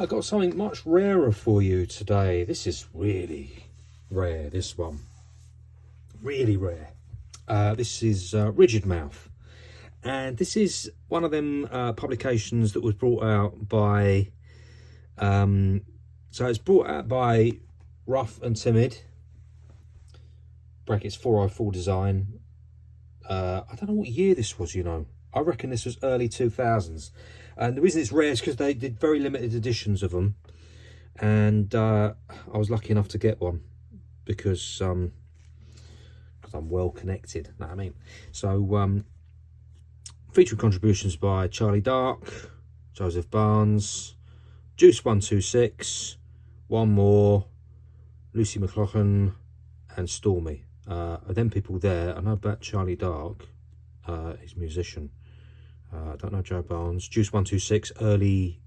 I've got something much rarer for you today. This is really rare, this one. Really rare. This is Rigidmouth. And this is one of them publications that was brought out by... so it's brought out by Rough and Timid. Brackets 404 design. I don't know what year this was, you know. I reckon this was early 2000s. And the reason it's rare is because they did very limited editions of them. And I was lucky enough to get one because I'm well connected, you know what I mean? So featured contributions by Charlie Dark, Joseph Barnes, Juice 126, One More, Lucy McLaughlin, and Stormy. Them people there. I know about Charlie Dark, he's a musician. I don't know Joe Barnes. Juice 126, early,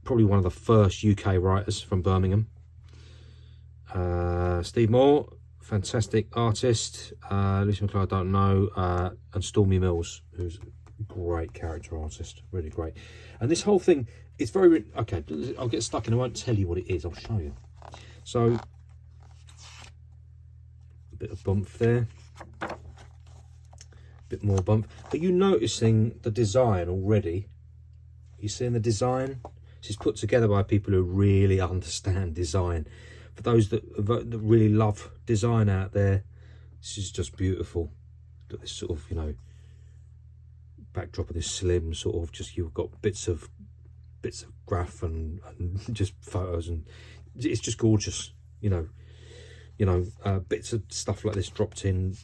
probably one of the first UK writers from Birmingham. Steve Moore, fantastic artist. Lucy McLeod, I don't know. And Stormy Mills, who's a great character artist, really great. And this whole thing, it's very, okay, I'll get stuck and I won't tell you what it is, I'll show you. So, a bit of bump there. Bit more bump. Are you noticing the design already? You seeing the design? This is put together by people who really understand design. For those that really love design out there, this is just beautiful. Got this sort of, you know, backdrop of this slim sort of, just you've got bits of graph and just photos, and it's just gorgeous, you know, bits of stuff like this dropped in.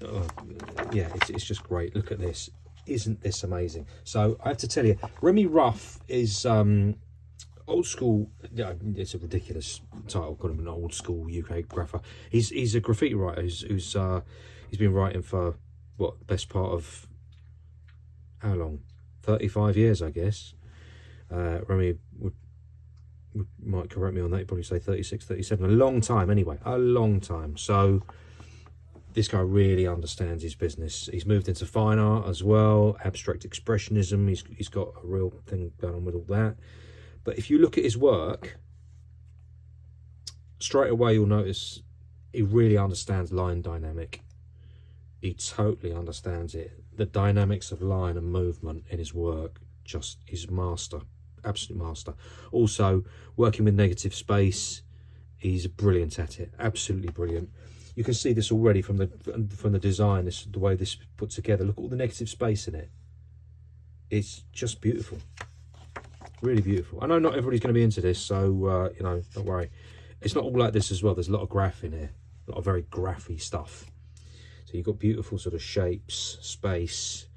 Yeah, it's just great. Look at this. Isn't this amazing? So I have to tell you, Remy Ruff is old school. Yeah, it's a ridiculous title, calling him an old school UK grapher. He's a graffiti writer who's he's been writing for what, the best part of how long? 35 years, I guess. Remy might correct me on that. He'd probably say 36, 37. A long time anyway. A long time. So this guy really understands his business. He's moved into fine art as well, abstract expressionism. He's got a real thing going on with all that. But if you look at his work, straight away you'll notice he really understands line dynamic. He totally understands it. The dynamics of line and movement in his work, just his master. Absolute master. Also working with negative space, he's brilliant at it. Absolutely brilliant. You can see this already from the design, the way this is put together. Look at all the negative space in it. It's just beautiful. Really beautiful. I know not everybody's going to be into this, so you know, don't worry. It's not all like this as well. There's a lot of graph in here, a lot of very graphy stuff. So you've got beautiful sort of shapes, space.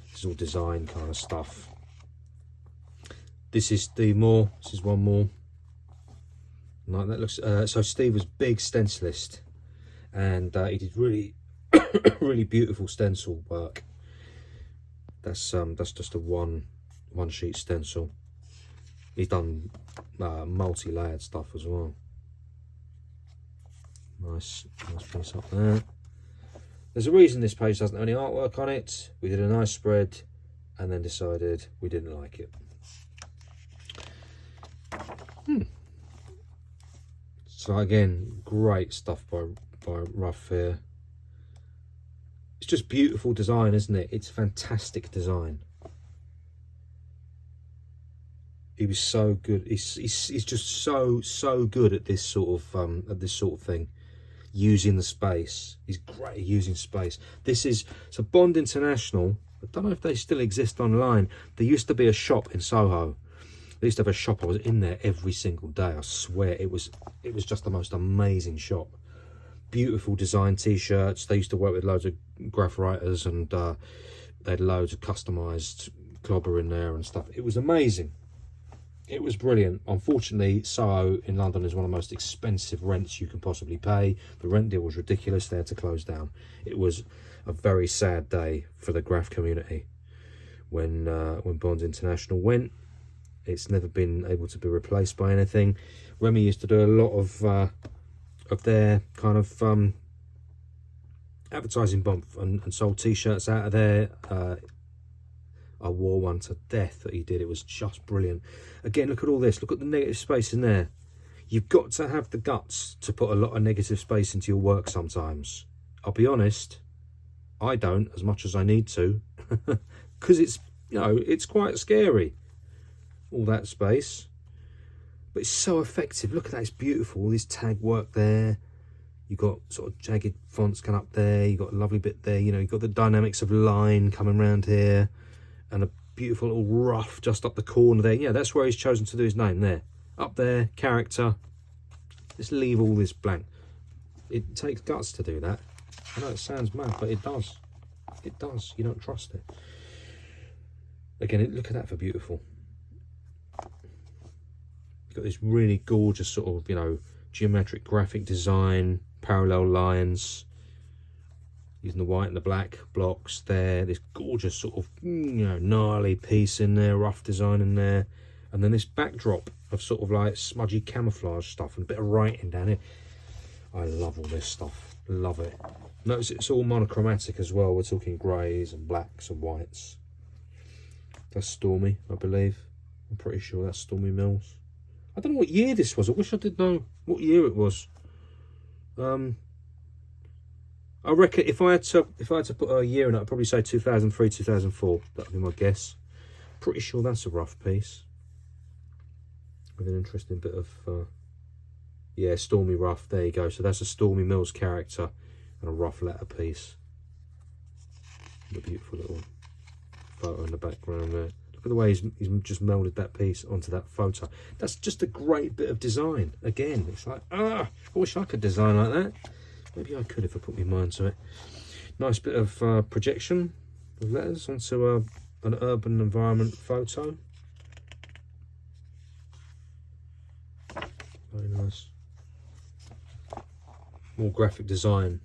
This is all design kind of stuff. This is Steve Moore. This is One More. Like that looks. So Steve was big stencilist, and he did really, really beautiful stencil work. That's just a one sheet stencil. He's done multi-layered stuff as well. Nice piece up there. There's a reason this page doesn't have any artwork on it. We did a nice spread, and then decided we didn't like it. So again, great stuff by Ruff here. It's just beautiful design, isn't it? It's fantastic design. He was so good. He's just so good at this sort of thing, using the space. He's great at using space. This is so Bond International. I don't know if they still exist online. There used to be a shop in Soho. They used to have a shop. I was in there every single day. I swear it was just the most amazing shop. Beautiful design t-shirts. They used to work with loads of graph writers, and they had loads of customized clobber in there and stuff. It was amazing. It was brilliant. Unfortunately, Soho in London is one of the most expensive rents you can possibly pay. The rent deal was ridiculous. They had to close down. It was a very sad day for the graph community when Bond International went. It's never been able to be replaced by anything. Remy used to do a lot of their kind of advertising bump and sold t-shirts out of there. I wore one to death that he did. It was just brilliant. Again, look at all this. Look at the negative space in there. You've got to have the guts to put a lot of negative space into your work sometimes. I'll be honest, I don't as much as I need to, because it's, you know, it's quite scary, all that space. But it's so effective. Look at that, it's beautiful. All this tag work there. You've got sort of jagged fonts going up there. You've got a lovely bit there. You know, you've got the dynamics of line coming around here. And a beautiful little rough just up the corner there. Yeah, that's where he's chosen to do his name there. Up there, character. Just leave all this blank. It takes guts to do that. I know it sounds mad, but it does. It does. You don't trust it. Again, look at that for beautiful. You've got this really gorgeous sort of, you know, geometric graphic design, parallel lines, using the white and the black blocks there. This gorgeous sort of, you know, gnarly piece in there, rough design in there. And then this backdrop of sort of like smudgy camouflage stuff and a bit of writing down here. I love all this stuff. Love it. Notice it's all monochromatic as well. We're talking greys and blacks and whites. That's Stormy, I believe. I'm pretty sure that's Stormy Mills. I don't know what year this was. I wish I did know what year it was. I reckon if I had to put a year in it, I'd probably say 2003, 2004. That'd be my guess. Pretty sure that's a rough piece with an interesting bit of yeah, Stormy Ruff. There you go. So that's a Stormy Mills character and a rough letter piece. A beautiful little photo in the background there. Look at the way he's just melded that piece onto that photo. That's just a great bit of design. Again, it's like, I wish I could design like that. Maybe I could if I put my mind to it. Nice bit of projection of letters onto an urban environment photo. Very nice. More graphic design.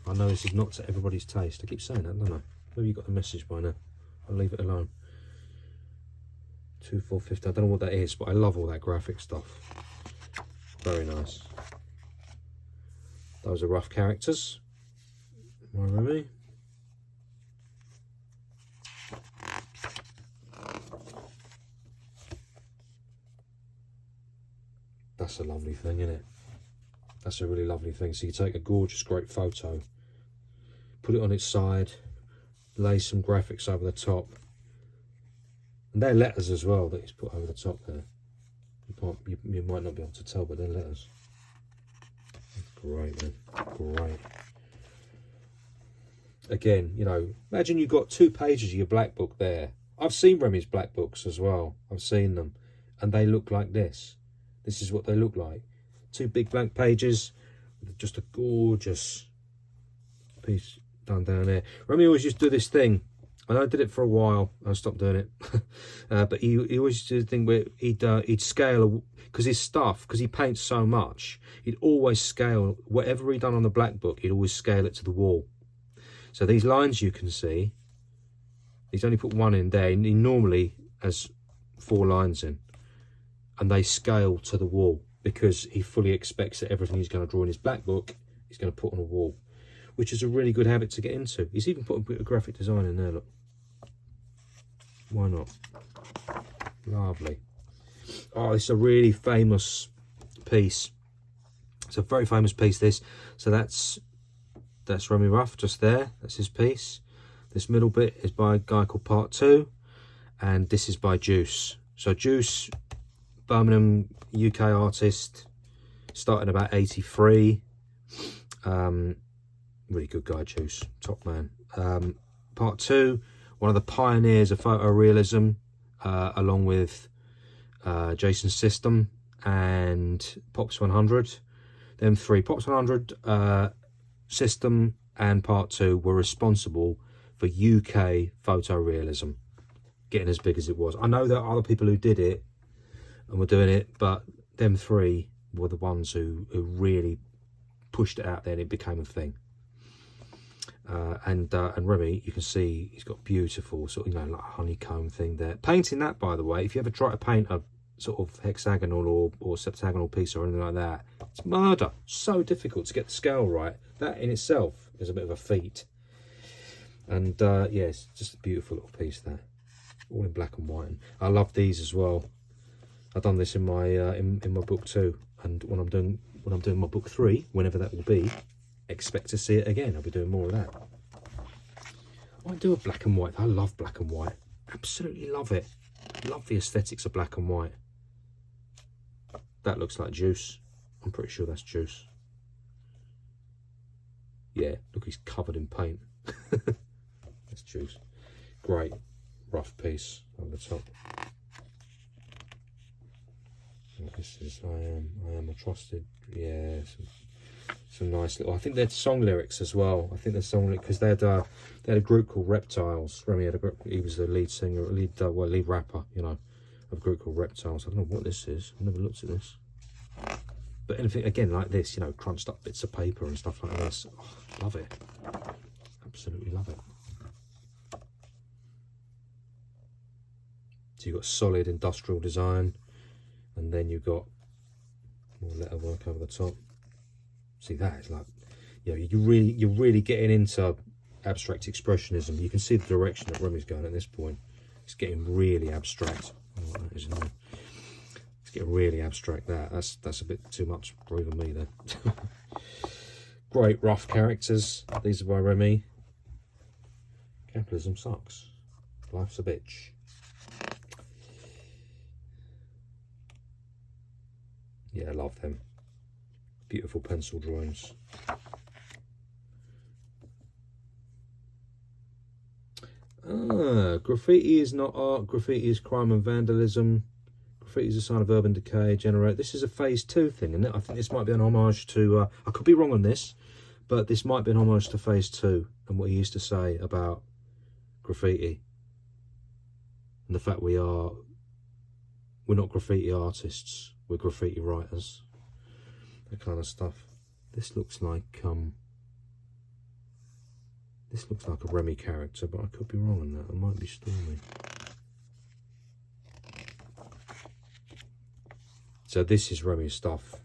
I know this is not to everybody's taste. I keep saying that, don't I? Maybe you got the message by now. I'll leave it alone. 2450. I don't know what that is, but I love all that graphic stuff. Very nice. Those are rough characters. My Remy. That's a lovely thing, isn't it? That's a really lovely thing. So you take a gorgeous, great photo, put it on its side, lay some graphics over the top, and they're letters as well that he's put over the top there. You might not be able to tell, but they're letters. Great, man. Great. Again, you know, imagine you've got 2 pages of your black book there. I've seen Remy's black books as well. I've seen them, and they look like this. This is what they look like. 2 big blank pages with just a gorgeous piece done down there. Remy always used to do this thing. And I did it for a while. I stopped doing it. But he always used to do the thing where he'd scale, because his stuff, because he paints so much, he'd always scale, whatever he'd done on the black book, he'd always scale it to the wall. So these lines you can see, he's only put 1 in there. He normally has 4 lines in. And they scale to the wall, because he fully expects that everything he's going to draw in his black book, he's going to put on a wall, which is a really good habit to get into. He's even put a bit of graphic design in there, look. Why not? Lovely. Oh, it's a really famous piece. It's a very famous piece, this. So that's Remy Ruff just there. That's his piece. This middle bit is by a guy called Part 2. And this is by Juice. So Juice, Birmingham, UK artist, started about 83. Really good guy, Juice, top man. Part 2, one of the pioneers of photorealism, along with Jason's System and Pops 100. Them 3, Pops 100, System and Part 2, were responsible for UK photorealism getting as big as it was. I know there are other people who did it and were doing it, but them 3 were the ones who really pushed it out there and it became a thing. And Remy, you can see he's got beautiful sort of, you know, like a honeycomb thing there. Painting that, by the way, if you ever try to paint a sort of hexagonal or septagonal piece or anything like that, it's murder. So difficult to get the scale right. That in itself is a bit of a feat. And yeah, it's just a beautiful little piece there, all in black and white. And I love these as well. I've done this in my in my book 2, and when I'm doing my book 3, whenever that will be, expect to see it again. I'll be doing more of that. I do a black and white. I love black and white. Absolutely love it. Love the aesthetics of black and white. That looks like juice. I'm pretty sure that's juice. Yeah, look, he's covered in paint. That's juice. Great rough piece over the top. This is I am a trusted. Yeah, some nice little. I think they're song lyrics as well. I think they're song lyrics because they had a group called Reptiles. Remy had a group. He was the lead singer, lead rapper, you know, of a group called Reptiles. I don't know what this is. I've never looked at this. But anything again like this, you know, crunched up bits of paper and stuff like this. Oh, love it. Absolutely love it. So you've got solid industrial design, and then you've got more letter work over the top. See, that is like, you know, you're really getting into abstract expressionism. You can see the direction that Remy's going at this point. It's getting really abstract. Oh, that is annoying. It's getting really abstract. That's a bit too much for even me there. Great rough characters. These are by Remy. Capitalism sucks. Life's a bitch. Yeah, I love them. Beautiful pencil drawings. Graffiti is not art. Graffiti is crime and vandalism. Graffiti is a sign of urban decay. This is a phase 2 thing, and I think this might be an homage to. I could be wrong on this, but this might be an homage to phase 2 and what he used to say about graffiti and the fact we're not graffiti artists. We're graffiti writers. That kind of stuff. This looks like a Remy character, but I could be wrong on that. It might be Stormy. So this is Remy's stuff.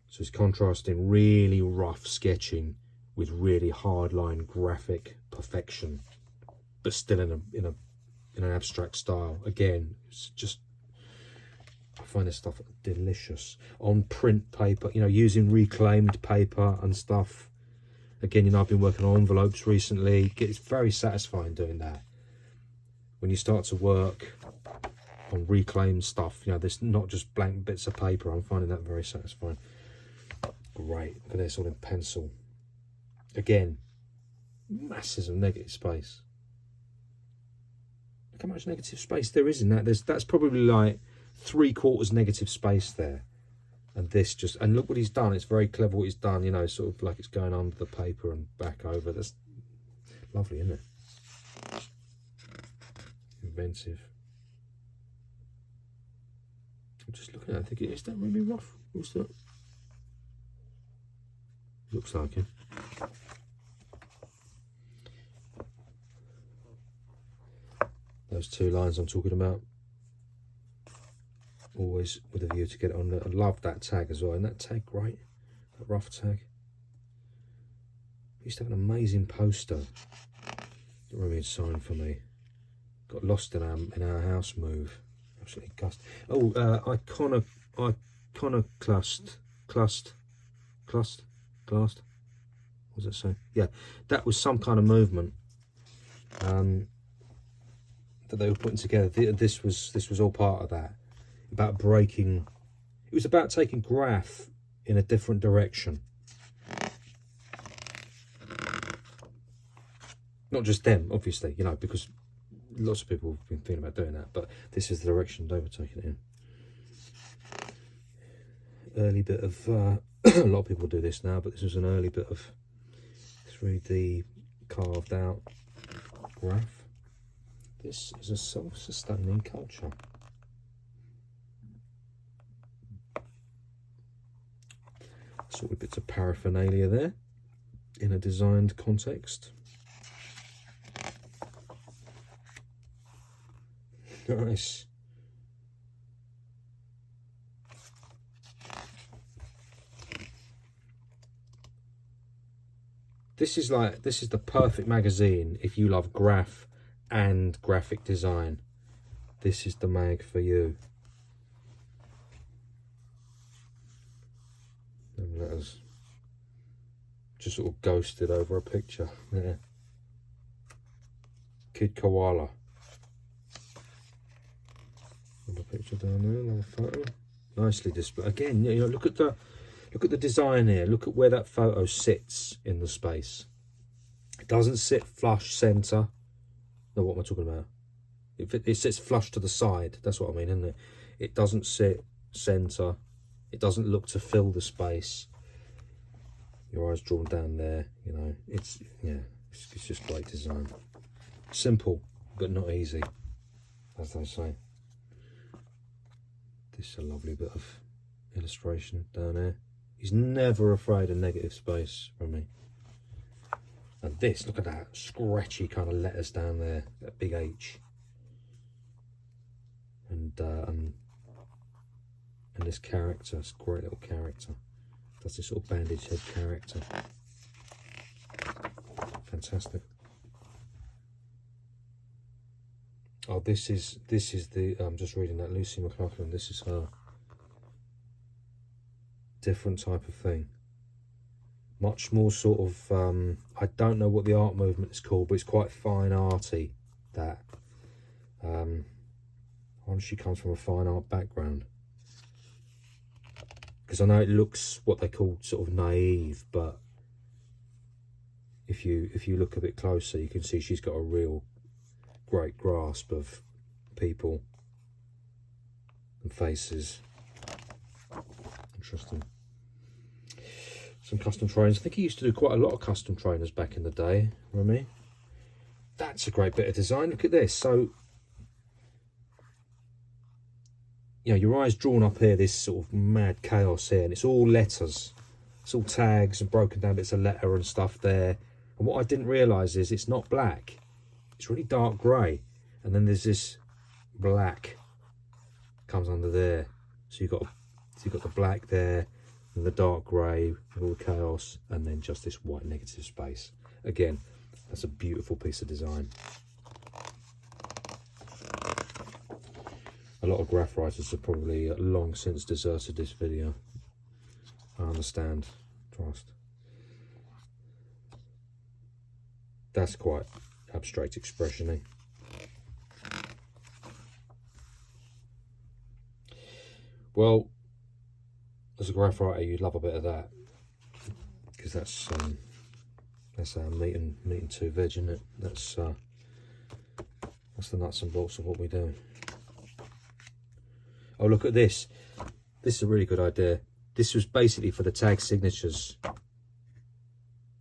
So it's contrasting really rough sketching with really hardline graphic perfection, but still in an abstract style. Again, it's just, I find this stuff delicious. On print paper, you know, using reclaimed paper and stuff. Again, you know, I've been working on envelopes recently. It's very satisfying doing that. When you start to work on reclaimed stuff, you know, there's not just blank bits of paper. I'm finding that very satisfying. Great. Look at this, all in pencil. Again, masses of negative space. Look how much negative space there is in that. That's probably like 3/4 negative space there. And this just, and look what he's done. It's very clever what he's done, you know, sort of like it's going under the paper and back over. That's lovely, isn't it? Inventive. I'm just looking at it, I think, is that Remy Ruff? What's that? Looks like him. Those 2 lines I'm talking about. Always with a view to get it on there. I love that tag as well. Isn't that tag great? That rough tag. I used to have an amazing poster that Remy had signed for me. Got lost in our house move. Absolutely gust. Oh, Ikonoklast. What does it say? Yeah, that was some kind of movement that they were putting together. This was all part of that. About breaking, it was about taking graph in a different direction. Not just them, obviously, you know, because lots of people have been thinking about doing that, but this is the direction they were taking it in. Early bit of, a lot of people do this now, but this was an early bit of 3D carved out graph. This is a self-sustaining culture. Sort of bits of paraphernalia there in a designed context. Nice. This is the perfect magazine if you love graph and graphic design. This is the mag for you. And letters just sort of ghosted over a picture there. Kid koala. Another picture down there, another photo. Nicely displayed. Again, you know, look at the design here. Look at where that photo sits in the space. It doesn't sit flush center. No, what am I talking about? It sits flush to the side. That's what I mean, isn't it? It doesn't sit center. It doesn't look to fill the space. Your eyes drawn down there. You know, it's just great design. Simple, but not easy, as they say. This is a lovely bit of illustration down there. He's never afraid of negative space from me. And this, look at that scratchy kind of letters down there, that big H. And this character, this great little character. That's this sort of bandage head character. Fantastic. Oh, this is the, I'm just reading that, Lucy McLaughlin, this is her. Different type of thing. Much more sort of, I don't know what the art movement is called, but it's quite fine arty, that. She comes from a fine art background. Because I know it looks what they call sort of naive, but if you look a bit closer, you can see she's got a real great grasp of people and faces. Interesting. Some custom trains. I think he used to do quite a lot of custom trainers back in the day, Remy. That's a great bit of design. Look at this. So, you know, your eyes drawn up here, this sort of mad chaos here, and it's all letters. It's all tags and broken down bits of letter and stuff there. And what I didn't realise is it's not black. It's really dark grey. And then there's this black comes under there. So you've got the black there, and the dark grey, all the chaos, and then just this white negative space. Again, that's a beautiful piece of design. A lot of graph writers have probably long since deserted this video. I understand, trust. That's quite abstract expression-y. Well, as a graph writer, you'd love a bit of that, because that's our meat and two veg, isn't it? That's the nuts and bolts of what we do. Oh, look at this. This is a really good idea. This was basically for the tag signatures.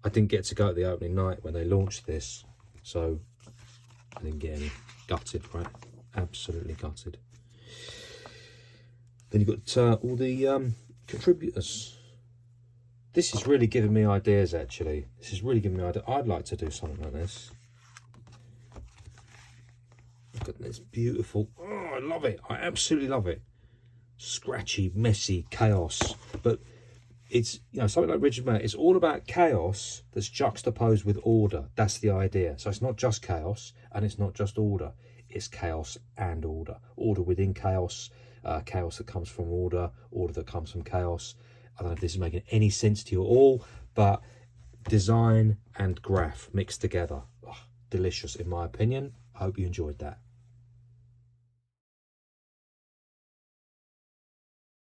I didn't get to go at the opening night when they launched this, so I didn't get any. Gutted, right? Absolutely gutted. Then you've got all the contributors. This is really giving me ideas, actually. This is really giving me ideas. I'd like to do something like this. Look at this beautiful. Oh, I love it. I absolutely love it. Scratchy, messy chaos. But it's, you know, something like Rigidmouth, it's all about chaos that's juxtaposed with order. That's the idea. So it's not just chaos and it's not just order. It's chaos and order. Order within chaos. Chaos that comes from order. Order that comes from chaos. I don't know if this is making any sense to you at all, but design and graph mixed together. Oh, delicious in my opinion. I hope you enjoyed that.